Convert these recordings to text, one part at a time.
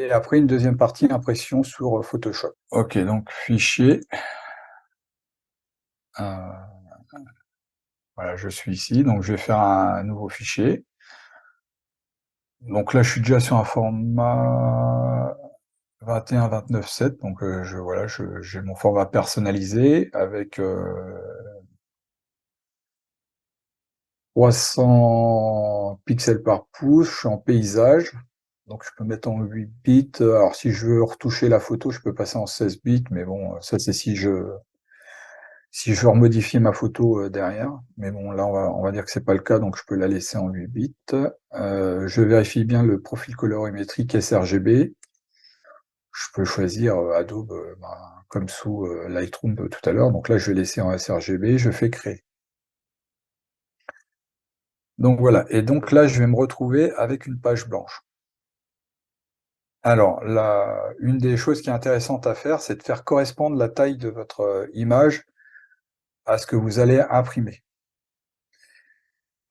et après une deuxième partie impression sur Photoshop. Ok, donc fichier. Voilà, je suis ici, donc je vais faire un nouveau fichier. Donc là, je suis déjà sur un format 21-29-7, donc voilà, j'ai mon format personnalisé avec 300 pixels par pouce, je suis en paysage, donc je peux mettre en 8 bits. Alors si je veux retoucher la photo, je peux passer en 16 bits, mais bon, ça c'est si je veux remodifier ma photo derrière. Mais bon, là on va dire que c'est pas le cas, donc je peux la laisser en 8 bits. Je vérifie bien le profil colorimétrique sRGB. Je peux choisir Adobe, comme sous Lightroom tout à l'heure. Donc là, je vais laisser en sRGB, je fais créer. Donc voilà, et donc là, je vais me retrouver avec une page blanche. Alors, une des choses qui est intéressante à faire, c'est de faire correspondre la taille de votre image à ce que vous allez imprimer.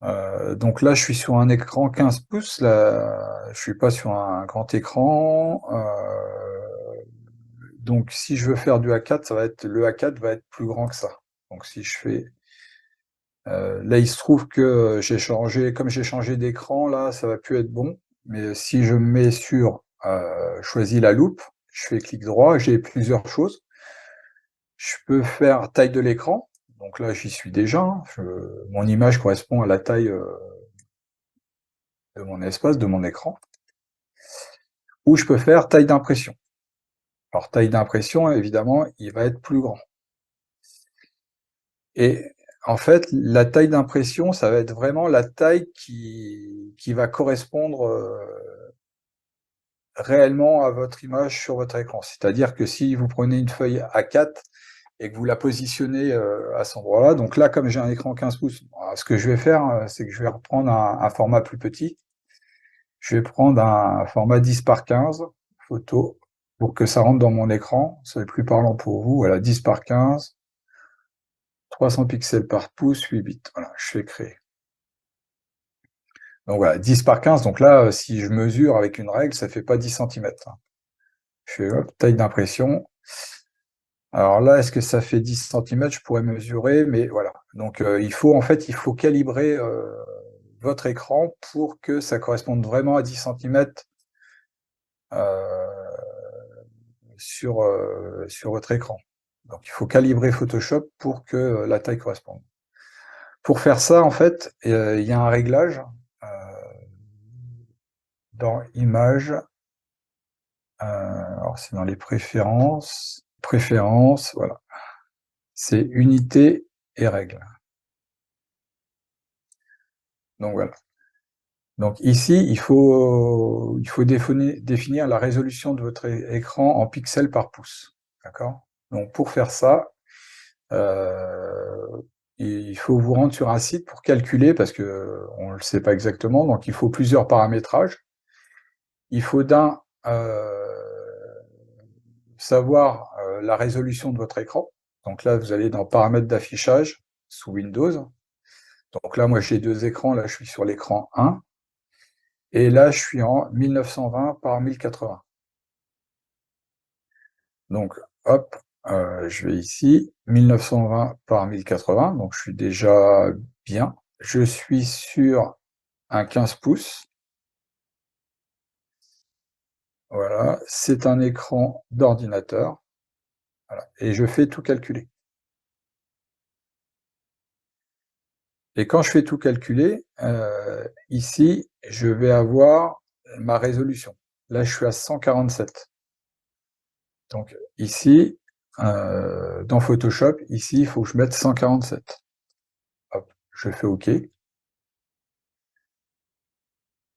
Donc là, je suis sur un écran 15 pouces, là, je suis pas sur un grand écran. Donc si je veux faire du A4, le A4 va être plus grand que ça. Donc si je fais... là, il se trouve que comme j'ai changé d'écran, là, ça va plus être bon. Mais si je me mets sur choisis la loupe, je fais clic droit, j'ai plusieurs choses. Je peux faire taille de l'écran. Donc là, j'y suis déjà. Hein. Mon image correspond à la taille de mon espace, de mon écran. Ou je peux faire taille d'impression. Alors, taille d'impression, évidemment, il va être plus grand. Et en fait, la taille d'impression, ça va être vraiment la taille qui va correspondre réellement à votre image sur votre écran. C'est-à-dire que si vous prenez une feuille A4 et que vous la positionnez à cet endroit-là, donc là, comme j'ai un écran 15 pouces, ce que je vais faire, c'est que je vais reprendre un format plus petit. Je vais prendre un format 10 par 15 photo pour que ça rentre dans mon écran. Ça va être plus parlant pour vous. Voilà, 10 par 15, 300 pixels par pouce, 8 bits. Voilà, je fais créer. Donc voilà, 10 par 15. Donc là, si je mesure avec une règle, ça fait pas 10 cm. Je fais hop, taille d'impression. Alors là, est-ce que ça fait 10 cm? Je pourrais mesurer, mais voilà. Donc il faut calibrer votre écran pour que ça corresponde vraiment à 10 cm sur votre écran. Donc il faut calibrer Photoshop pour que la taille corresponde. Pour faire ça, en fait, il y a un réglage dans Images. Alors c'est dans les préférences. Préférences, voilà. C'est Unité et Règles. Donc voilà. Donc ici, il faut définir la résolution de votre écran en pixels par pouce. D'accord? Donc pour faire ça, il faut vous rendre sur un site pour calculer, parce que on ne le sait pas exactement, donc il faut plusieurs paramétrages. Il faut savoir la résolution de votre écran. Donc là, vous allez dans Paramètres d'affichage sous Windows. Donc là, moi j'ai deux écrans, là je suis sur l'écran 1, et là je suis en 1920 par 1080. Donc hop, je vais ici, 1920 par 1080, donc je suis déjà bien. Je suis sur un 15 pouces. Voilà, c'est un écran d'ordinateur. Voilà, et je fais tout calculer. Et quand je fais tout calculer, ici, je vais avoir ma résolution. Là, je suis à 147. Donc ici, dans Photoshop, ici, il faut que je mette 147. Hop, je fais OK.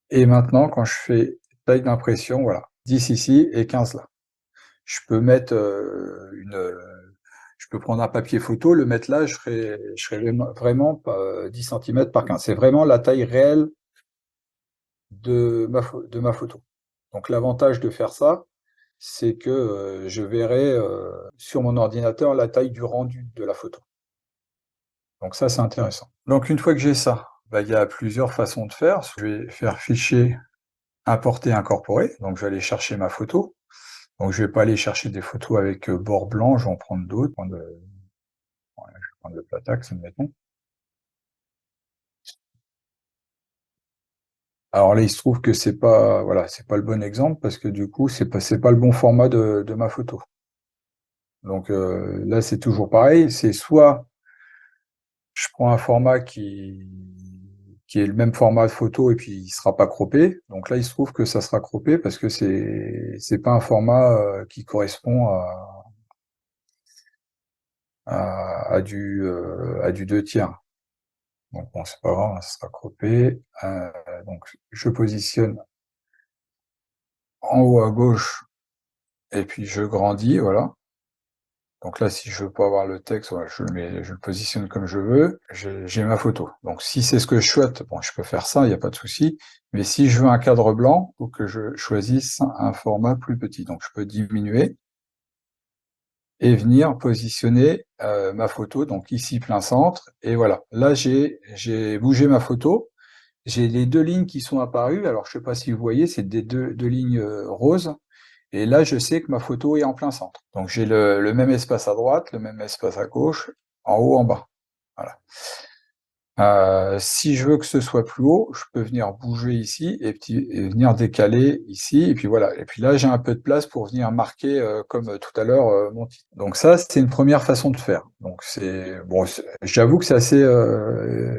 Et maintenant, quand je fais taille d'impression, voilà, 10 ici et 15 là. Je peux mettre je peux prendre un papier photo, le mettre là, je serai vraiment 10 cm par 15. C'est vraiment la taille réelle de ma photo. Donc l'avantage de faire ça, c'est que je verrai sur mon ordinateur la taille du rendu de la photo. Donc ça, c'est intéressant. Donc une fois que j'ai ça, bah, il y a plusieurs façons de faire. Je vais faire fichier, importer, incorporer, donc je vais aller chercher ma photo. Donc je vais pas aller chercher des photos avec, bord blanc, je vais en prendre d'autres, ouais, je vais prendre le Platax, admettons. Alors là, il se trouve que c'est pas voilà, c'est pas le bon exemple parce que du coup, c'est pas le bon format de ma photo. Donc là, c'est toujours pareil, c'est soit je prends un format qui est le même format de photo et puis il sera pas croppé. Donc là, il se trouve que ça sera croppé parce que c'est pas un format, qui correspond à du 2/3. Donc bon, c'est pas grave, ça sera croppé. Donc je positionne en haut à gauche et puis je grandis, voilà. Donc là, si je veux pas avoir le texte, voilà, je le positionne comme je veux, j'ai ma photo. Donc si c'est ce que je souhaite, bon, je peux faire ça, il n'y a pas de souci. Mais si je veux un cadre blanc, il faut que je choisisse un format plus petit. Donc je peux diminuer et venir positionner ma photo, donc ici plein centre, et voilà. Là, j'ai bougé ma photo, j'ai les deux lignes qui sont apparues. Alors je sais pas si vous voyez, c'est des deux lignes roses. Et là, je sais que ma photo est en plein centre. Donc j'ai le même espace à droite, le même espace à gauche, en haut, en bas. Voilà. Si je veux que ce soit plus haut, je peux venir bouger ici et venir décaler ici, et puis voilà. Et puis là, j'ai un peu de place pour venir marquer, comme tout à l'heure, mon titre. Donc ça, c'est une première façon de faire. Donc c'est bon, j'avoue que c'est assez,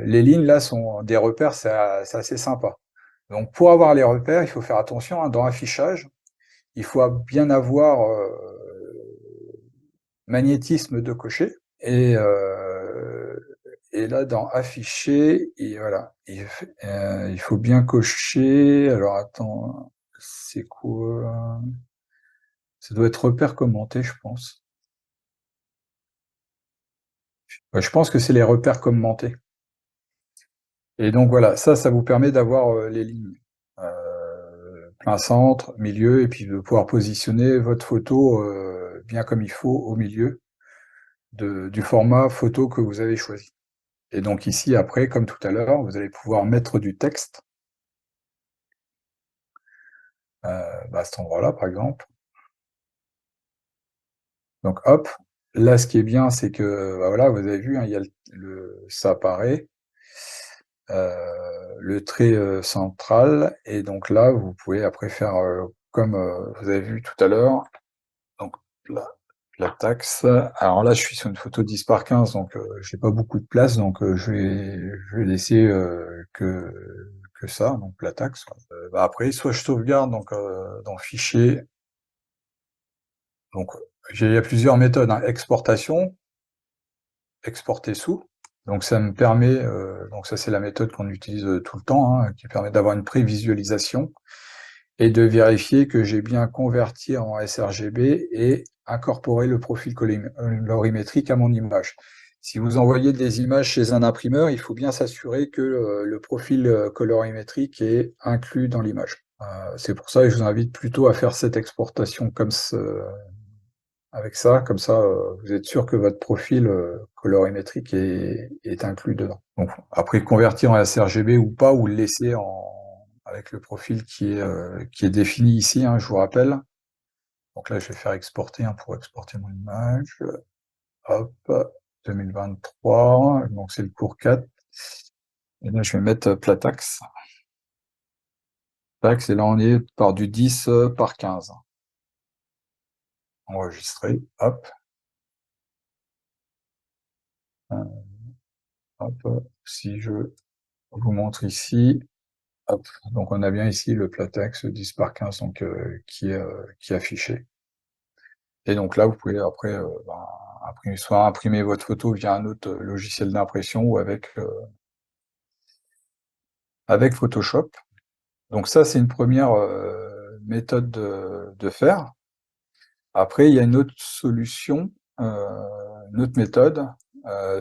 les lignes là sont des repères, c'est assez sympa. Donc pour avoir les repères, il faut faire attention, hein, dans affichage, il faut bien avoir magnétisme de cocher. Et là, dans afficher, et voilà, il faut bien cocher. Alors attends, c'est quoi? Ça doit être repère commenté, je pense. Ouais, je pense que c'est les repères commentés. Et donc voilà, ça vous permet d'avoir les lignes. Plein centre, milieu, et puis de pouvoir positionner votre photo bien comme il faut au milieu du format photo que vous avez choisi. Et donc ici, après, comme tout à l'heure, vous allez pouvoir mettre du texte, à cet endroit-là, par exemple. Donc hop, là, ce qui est bien, c'est que, bah, voilà, vous avez vu, hein, il y a ça apparaît, le trait central, et donc là, vous pouvez après faire comme vous avez vu tout à l'heure. Donc là, la taxe. Alors là, je suis sur une photo 10 par 15, donc j'ai pas beaucoup de place, donc je vais laisser que ça, donc la taxe. Bah, après, soit je sauvegarde donc dans Fichier, donc il y a plusieurs méthodes, hein. Exportation, exporter sous. Donc ça me permet, donc ça c'est la méthode qu'on utilise tout le temps, hein, qui permet d'avoir une prévisualisation et de vérifier que j'ai bien converti en sRGB et incorporé le profil colorimétrique à mon image. Si vous envoyez des images chez un imprimeur, il faut bien s'assurer que le profil colorimétrique est inclus dans l'image. C'est pour ça que je vous invite plutôt à faire cette exportation comme avec ça, comme ça vous êtes sûr que votre profil colorimétrique est inclus dedans. Donc, après, convertir en sRGB ou pas, ou le laisser avec le profil qui est défini ici, hein, je vous rappelle. Donc là, je vais faire exporter, hein, pour exporter mon image. Hop, 2023, donc c'est le cours 4. Et là, je vais mettre Platax. Tax, et là, on est par du 10 par 15. Enregistrer, hop. Hop, si je vous montre ici, hop, donc on a bien ici le Platex 10 par 15, donc qui est affiché. Et donc là, vous pouvez après soit imprimer votre photo via un autre logiciel d'impression ou avec Photoshop. Donc ça, c'est une première méthode de faire. Après, il y a une autre solution, une autre méthode,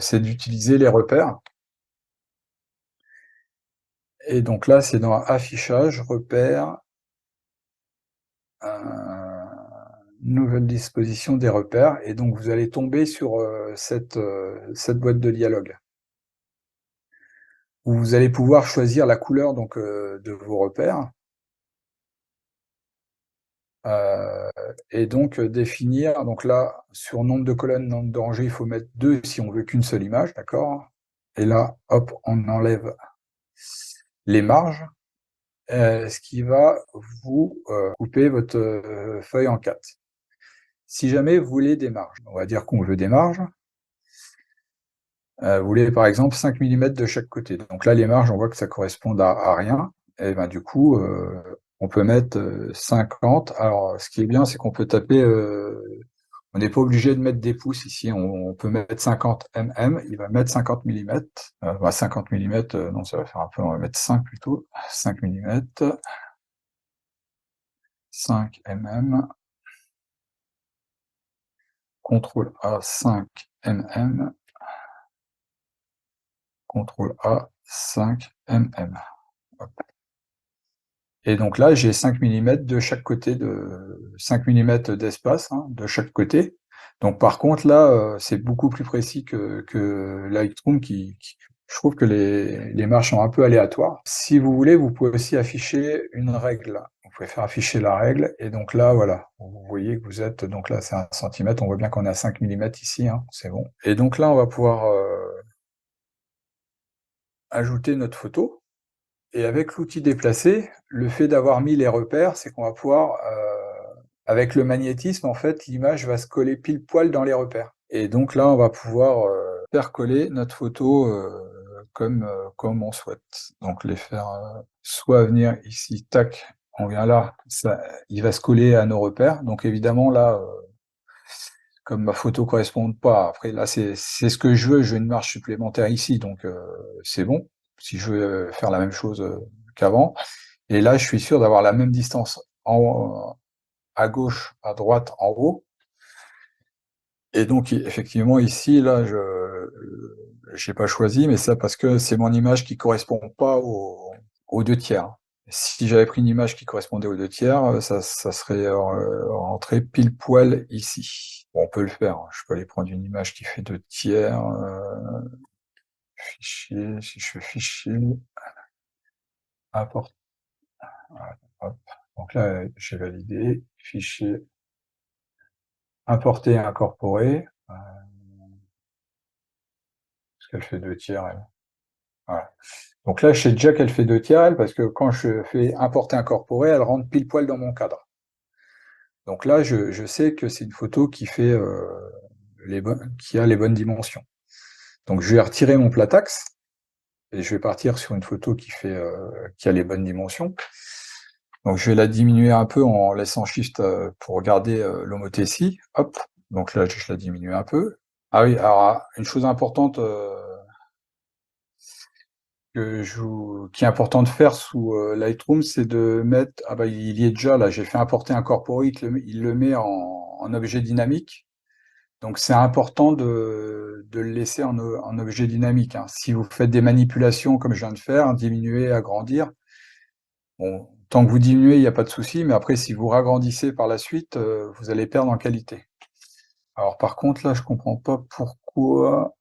c'est d'utiliser les repères. Et donc là, c'est dans Affichage, Repères, nouvelle disposition des repères, et donc vous allez tomber sur cette boîte de dialogue, où vous allez pouvoir choisir la couleur donc de vos repères. Heu et donc définir donc là, sur nombre de colonnes, nombre de rangées, il faut mettre 2 si on veut qu'une seule image, d'accord? Et là, hop, on enlève les marges, ce qui va vous, couper votre, feuille en 4. Si jamais vous voulez des marges, on va dire qu'on veut des marges, vous voulez par exemple 5 millimètres de chaque côté. Donc là, les marges, on voit que ça correspond à rien et ben, du coup, on peut mettre, 50. Alors, ce qui est bien, c'est qu'on peut taper, on n'est pas obligé de mettre des pouces ici, on peut mettre 50 mm, il va mettre 50 millimètres, bah, 50 millimètres, non, ça va faire un peu, on va mettre 5 plutôt, 5 millimètres, 5 mm, contrôle A, 5 mm, contrôle A, 5 mm. Hop. Et donc là, j'ai 5 millimètres de chaque côté, de 5 millimètres d'espace, hein, de chaque côté. Donc par contre là, c'est beaucoup plus précis que Lightroom qui je trouve que les marges sont un peu aléatoires. Si vous voulez, vous pouvez aussi afficher une règle. Vous pouvez faire afficher la règle et donc là, voilà, vous voyez que vous êtes donc là, c'est 1 centimètre, on voit bien qu'on est à 5 millimètres ici, hein, c'est bon. Et donc là, on va pouvoir, ajouter notre photo. Et avec l'outil déplacer, le fait d'avoir mis les repères, c'est qu'on va pouvoir, avec le magnétisme, en fait, l'image va se coller pile poil dans les repères. Et donc là, on va pouvoir, faire coller notre photo, comme on souhaite. Donc les faire, soit venir ici, tac, on vient là, ça il va se coller à nos repères. Donc évidemment là, comme ma photo correspond pas, après là, c'est ce que je veux une marge supplémentaire ici, donc c'est bon. Si je veux faire la même chose, qu'avant. Et là, je suis sûr d'avoir la même distance à gauche, à droite, en haut. Et donc, effectivement, ici, là, j'ai pas choisi, mais ça parce que c'est mon image qui correspond pas aux 2/3. Si j'avais pris une image qui correspondait aux 2/3, ça serait, rentré pile poil ici. Bon, on peut le faire, hein. Je peux aller prendre une image qui fait 2/3, fichier, si je fais fichier, import, voilà, hop. Donc là, j'ai validé, fichier, importer et incorporer, parce qu'elle fait 2/3 elle. Voilà. Donc là, je sais déjà qu'elle fait 2/3 elle, parce que quand je fais importer incorporer, elle rentre pile poil dans mon cadre. Donc là, je sais que c'est une photo qui fait, qui a les bonnes dimensions. Donc je vais retirer mon platax, et je vais partir sur une photo qui a les bonnes dimensions. Donc je vais la diminuer un peu en laissant Shift, pour garder, l'homothétie. Hop, donc là, je la diminue un peu. Ah oui, alors, une chose importante, qui est important de faire sous, Lightroom, c'est de mettre, ah bah, il y est déjà là, j'ai fait importer incorporer, il le met en objet dynamique. Donc c'est important de le laisser en objet dynamique, hein. Si vous faites des manipulations comme je viens de faire, diminuer, agrandir, bon, tant que vous diminuez, il y a pas de souci, mais après si vous ragrandissez par la suite, vous allez perdre en qualité. Alors par contre là, je comprends pas pourquoi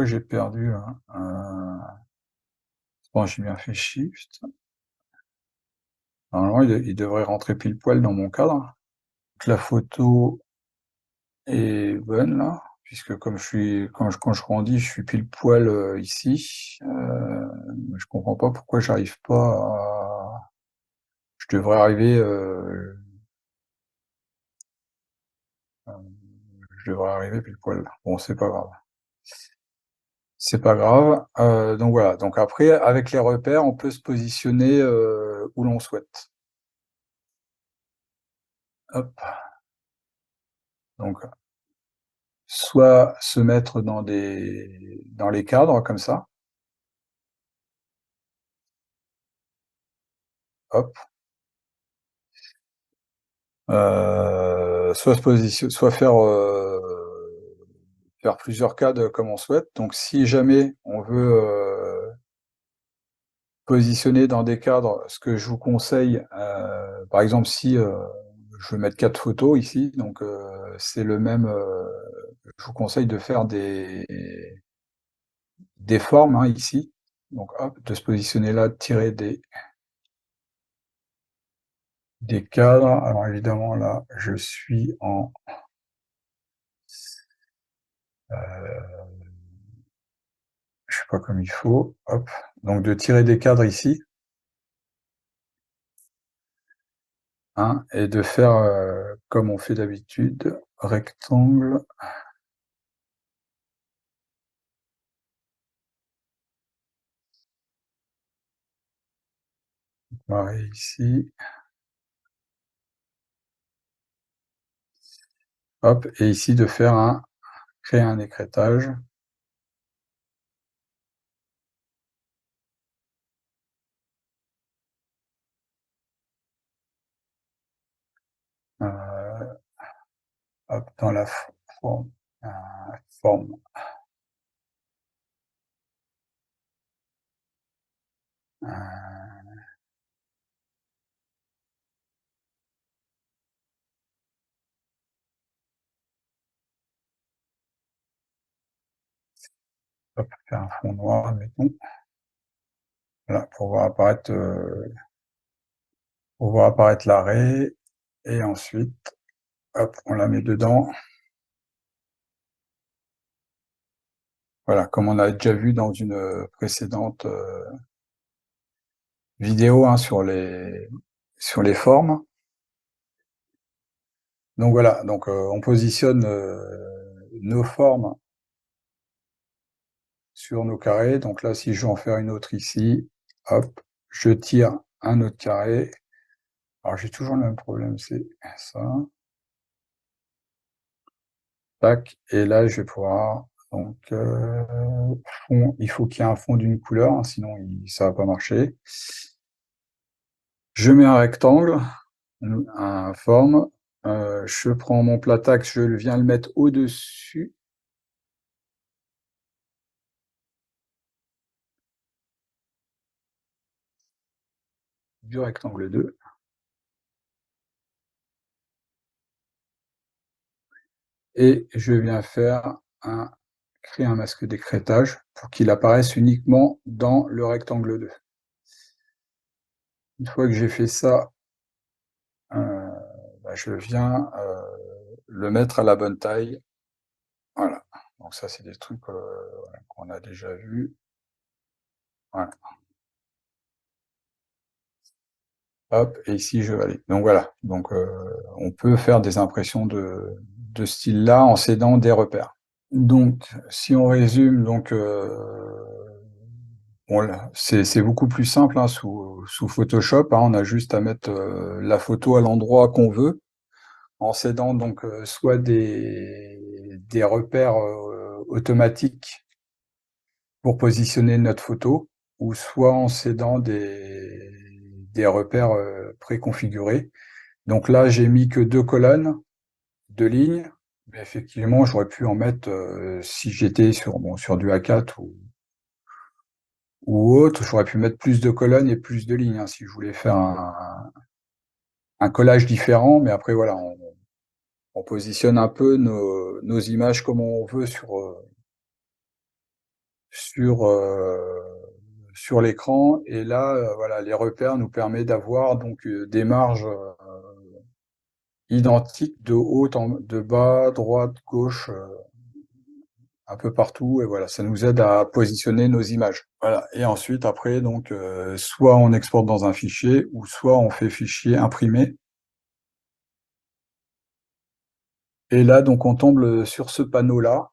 j'ai perdu là? Bon, j'ai bien fait Shift. Normalement, il devrait rentrer pile poil dans mon cadre. Donc la photo est bonne là, puisque comme quand je grandis, je suis pile poil, ici. Je comprends pas pourquoi j'arrive pas à je devrais arriver, je devrais arriver pile poil là. Bon, c'est pas grave. C'est pas grave, donc voilà, donc après avec les repères, on peut se positionner, où l'on souhaite. Hop, donc soit se mettre dans les cadres comme ça, hop, soit se position soit faire plusieurs cadres comme on souhaite. Donc si jamais on veut, positionner dans des cadres, ce que je vous conseille, par exemple si, je veux mettre 4 photos ici, donc c'est le même, je vous conseille de faire des formes, hein, ici. Donc hop, de se positionner là, de tirer des cadres. Alors évidemment, là, je suis en je sais pas comme il faut. Hop. Donc de tirer des cadres ici, hein, et de faire comme on fait d'habitude, rectangle, pareil ici, hop, et ici de faire créer un écrêtage. Euh, hop, dans la forme, euh, forme, euh, hop, faire un fond noir, admettons. Voilà, pour voir apparaître l'arrêt, et ensuite, hop, on la met dedans. Voilà, comme on a déjà vu dans une précédente vidéo, hein, sur les formes. Donc voilà, donc on positionne nos formes sur nos carrés. Donc là, si je veux en faire une autre ici, hop, je tire un autre carré. Alors j'ai toujours le même problème, c'est ça. Tac, et là je vais pouvoir, donc fond, il faut qu'il y ait un fond d'une couleur, hein, sinon ça va pas marcher. Je mets un rectangle, un forme, je prends mon platax, je viens le mettre au-dessus du rectangle 2. Et je viens créer un masque d'écrêtage pour qu'il apparaisse uniquement dans le rectangle 2. Une fois que j'ai fait ça, je viens le mettre à la bonne taille. Voilà. Donc ça, c'est des trucs voilà, qu'on a déjà vus. Voilà. Hop, et ici je valide. Donc voilà. Donc on peut faire des impressions de ce style-là en s'aidant des repères. Donc, si on résume, donc bon, c'est beaucoup plus simple, hein, sous Photoshop, hein, on a juste à mettre la photo à l'endroit qu'on veut, en s'aidant donc soit des repères automatiques pour positionner notre photo, ou soit en s'aidant des repères préconfigurés. Donc là, j'ai mis que 2 colonnes, 2 lignes, mais effectivement, j'aurais pu en mettre, si j'étais sur du A4 ou autre, j'aurais pu mettre plus de colonnes et plus de lignes, hein, si je voulais faire un collage différent, mais après voilà, on positionne un peu nos images comme on veut sur, sur l'écran, et là, voilà, les repères nous permettent d'avoir donc des marges identiques de haut de bas, droite, gauche, un peu partout, et voilà, ça nous aide à positionner nos images. Voilà, et ensuite après donc soit on exporte dans un fichier, ou soit on fait fichier imprimé. Et là donc on tombe sur ce panneau-là,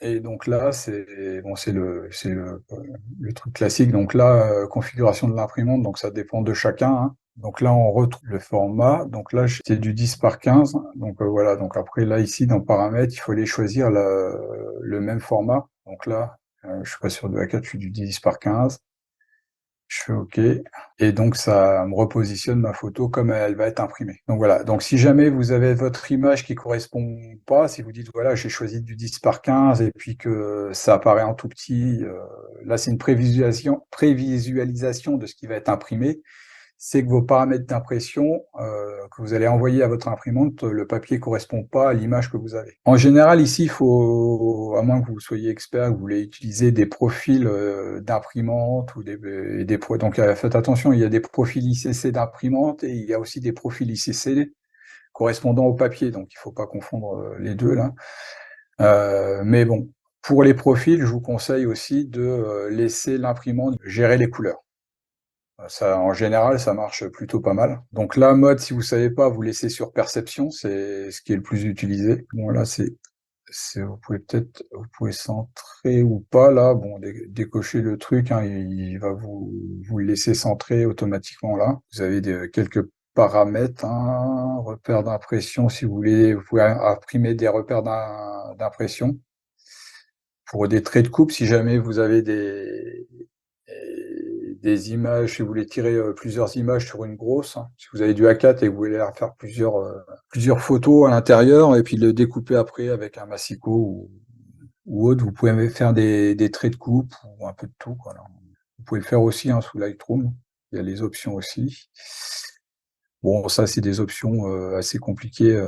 et donc là c'est bon, le truc classique. Donc là, configuration de l'imprimante, donc ça dépend de chacun, hein. Donc là on retrouve le format, donc là c'était du 10/15, donc voilà, donc après là ici dans paramètres, il faut aller choisir le même format. Donc là, je suis pas sur du A4, je suis du 10/15. Je fais OK, et donc ça me repositionne ma photo comme elle va être imprimée. Donc voilà, donc si jamais vous avez votre image qui correspond pas, si vous dites voilà, j'ai choisi du 10/15 et puis que ça apparaît en tout petit, là c'est une prévisualisation de ce qui va être imprimé. c'est que vos paramètres d'impression que vous allez envoyer à votre imprimante, le papier ne correspond pas à l'image que vous avez. En général, ici, il faut, à moins que vous soyez expert, que vous voulez utiliser des profils d'imprimante ou donc faites attention, il y a des profils ICC d'imprimante et il y a aussi des profils ICC correspondant au papier, donc il ne faut pas confondre les deux là. Mais bon, pour les profils, je vous conseille aussi de laisser l'imprimante gérer les couleurs. Ça, en général, ça marche plutôt pas mal. Donc là, mode, si vous savez pas, vous laissez sur perception, c'est ce qui est le plus utilisé. Bon là, vous pouvez centrer ou pas là. Bon, décochez le truc, hein, il va vous le laisser centrer automatiquement là. Vous avez quelques paramètres, hein, repères d'impression si vous voulez. Vous pouvez imprimer des repères d'impression. Pour des traits de coupe, si jamais vous avez des images, si vous voulez tirer plusieurs images sur une grosse, hein. Si vous avez du A4 et que vous voulez faire plusieurs photos à l'intérieur et puis le découper après avec un massicot ou autre, vous pouvez faire des traits de coupe ou un peu de tout, quoi. Vous pouvez le faire aussi sous Lightroom, il y a les options aussi. Bon, ça c'est des options assez compliquées.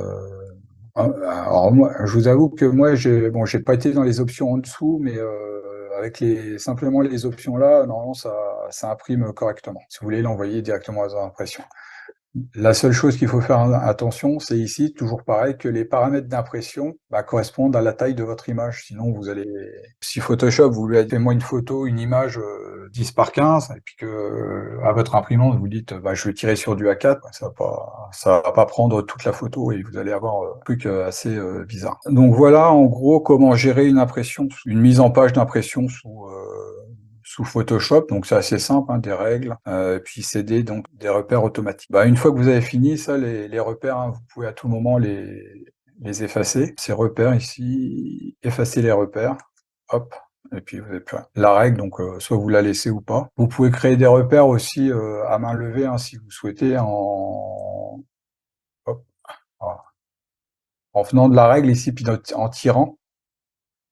Alors moi, je vous avoue que moi, j'ai pas été dans les options en dessous, mais avec simplement les options là, normalement ça imprime correctement. Si vous voulez l'envoyer directement à votre impression. La seule chose qu'il faut faire attention, c'est ici, toujours pareil, que les paramètres d'impression correspondent à la taille de votre image. Sinon, vous allez... Si Photoshop, vous lui dites, fais-moi une photo, une image 10 par 15, et puis que à votre imprimante, vous dites, je vais tirer sur du A4, ça va pas prendre toute la photo et vous allez avoir un truc assez bizarre. Donc voilà, en gros, comment gérer une impression, une mise en page d'impression sous Photoshop, donc c'est assez simple, hein, des règles, puis c'est donc des repères automatiques. Une fois que vous avez fini ça, les repères, hein, vous pouvez à tout moment les effacer. Ces repères ici, effacer les repères, hop, et puis vous avez plus rien. La règle, donc soit vous la laissez ou pas. Vous pouvez créer des repères aussi à main levée, hein, si vous souhaitez, hop, voilà. En venant de la règle ici, puis en tirant.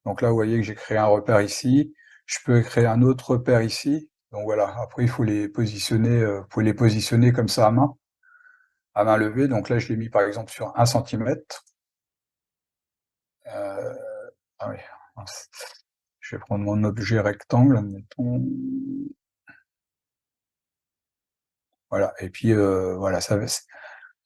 Donc là, vous voyez que j'ai créé un repère ici. Je peux créer un autre repère ici. Donc voilà, après, il faut les positionner, vous pouvez les positionner comme ça à main levée. Donc là, je l'ai mis par exemple sur 1 centimètre. Ah oui, mince. Je vais prendre mon objet rectangle, admettons. Voilà, et puis voilà, vous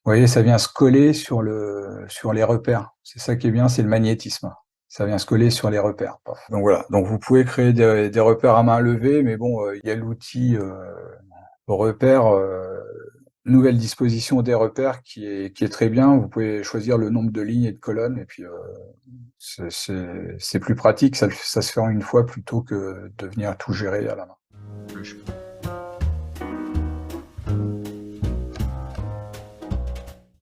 voyez, ça vient se coller sur les repères. C'est ça qui est bien, c'est le magnétisme. Ça vient se coller sur les repères. Donc voilà, donc vous pouvez créer des repères à main levée, mais bon, il y a l'outil repère, nouvelle disposition des repères qui est très bien. Vous pouvez choisir le nombre de lignes et de colonnes, et puis c'est plus pratique, ça se fait en une fois plutôt que de venir tout gérer à la main.